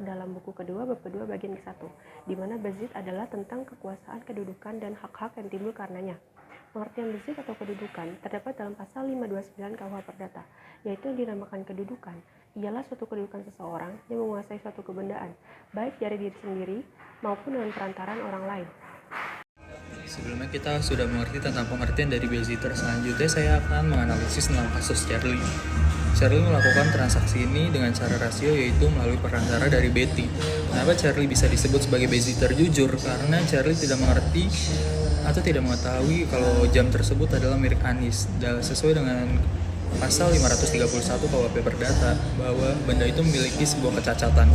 dalam buku kedua bab kedua bagian ke-1, di mana bezit adalah tentang kekuasaan, kedudukan, dan hak-hak yang timbul karenanya. Pengertian bezit atau kedudukan terdapat dalam pasal 529 KUH Perdata, yaitu yang dinamakan kedudukan. Ialah suatu kedudukan seseorang yang menguasai suatu kebendaan, baik dari diri sendiri maupun dengan perantaraan orang lain. Sebelumnya kita sudah mengerti tentang pengertian dari babysitter. Selanjutnya saya akan menganalisis tentang kasus Charlie. Charlie melakukan transaksi ini dengan cara rasio, yaitu melalui perantara dari Betty. Kenapa Charlie bisa disebut sebagai babysitter jujur? Karena Charlie tidak mengerti atau tidak mengetahui kalau jam tersebut adalah milik Anis. Sesuai dengan pasal 531 KUHP Perdata, bahwa benda itu memiliki sebuah kecacatan.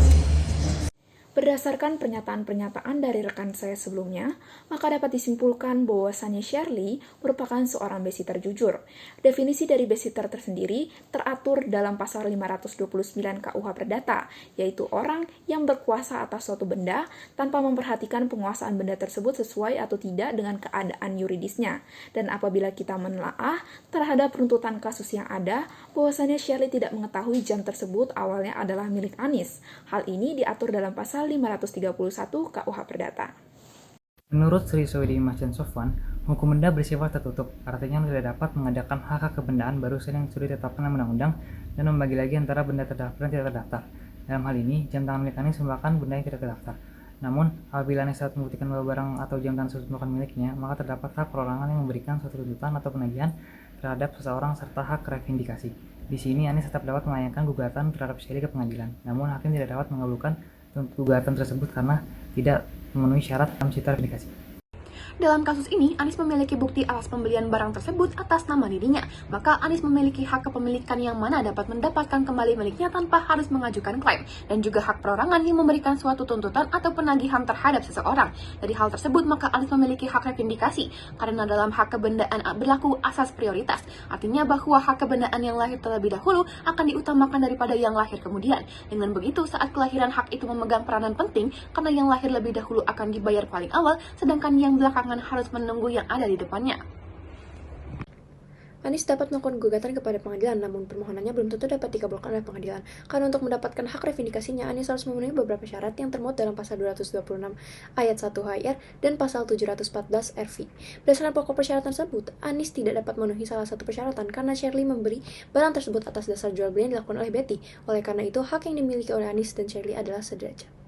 Berdasarkan pernyataan-pernyataan dari rekan saya sebelumnya, maka dapat disimpulkan bahwasannya Shirley merupakan seorang babysitter jujur. Definisi dari babysitter tersendiri teratur dalam pasal 529 KUH Perdata, yaitu orang yang berkuasa atas suatu benda tanpa memperhatikan penguasaan benda tersebut sesuai atau tidak dengan keadaan yuridisnya. Dan apabila kita menelaah terhadap runtutan kasus yang ada, bahwasannya Shirley tidak mengetahui jam tersebut awalnya adalah milik Anis. Hal ini diatur dalam pasal 531 KUH Perdata. Menurut Sri Soedi Mas Sofwan, hukum benda bersifat tertutup, artinya tidak dapat mengadakan hak kebendaan barusan yang sudah ditetapkan dalam undang-undang dan membagi lagi antara benda terdaftar dan tidak terdaftar. Dalam hal ini, jam tangan milik Anis merupakan benda yang tidak terdaftar. Namun, apabila Anis dapat membuktikan bahwa barang atau jam tangan tersebut merupakan miliknya, maka terdapat hak perorangan yang memberikan suatu tuntutan atau penagihan terhadap seseorang serta hak revindikasi. Di sini Anis tetap dapat melayangkan gugatan terhadap Shirley ke pengadilan, namun hakim tidak dapat mengabulkan gugatan tersebut karena tidak memenuhi syarat dalam sita revindikasi. Dalam kasus ini, Anis memiliki bukti atas pembelian barang tersebut atas nama dirinya. Maka Anis memiliki hak kepemilikan yang mana dapat mendapatkan kembali miliknya tanpa harus mengajukan klaim, dan juga hak perorangan yang memberikan suatu tuntutan atau penagihan terhadap seseorang. Dari hal tersebut, maka Anis memiliki hak revindikasi, karena dalam hak kebendaan berlaku asas prioritas. Artinya bahwa hak kebendaan yang lahir terlebih dahulu akan diutamakan daripada yang lahir kemudian. Dengan begitu, saat kelahiran hak itu memegang peranan penting, karena yang lahir lebih dahulu akan dibayar paling awal, sedangkan yang belakangan harus menunggu yang ada di depannya. Anis dapat melakukan gugatan kepada pengadilan, namun permohonannya belum tentu dapat dikabulkan oleh pengadilan. Karena untuk mendapatkan hak revindikasinya, Anis harus memenuhi beberapa syarat yang termuat dalam pasal 226 ayat 1 HR dan pasal 714 RV. Berdasarkan pokok persyaratan tersebut, Anis tidak dapat memenuhi salah satu persyaratan karena Shirley memberi barang tersebut atas dasar jual beli yang dilakukan oleh Betty. Oleh karena itu, hak yang dimiliki oleh Anis dan Shirley adalah sederajat.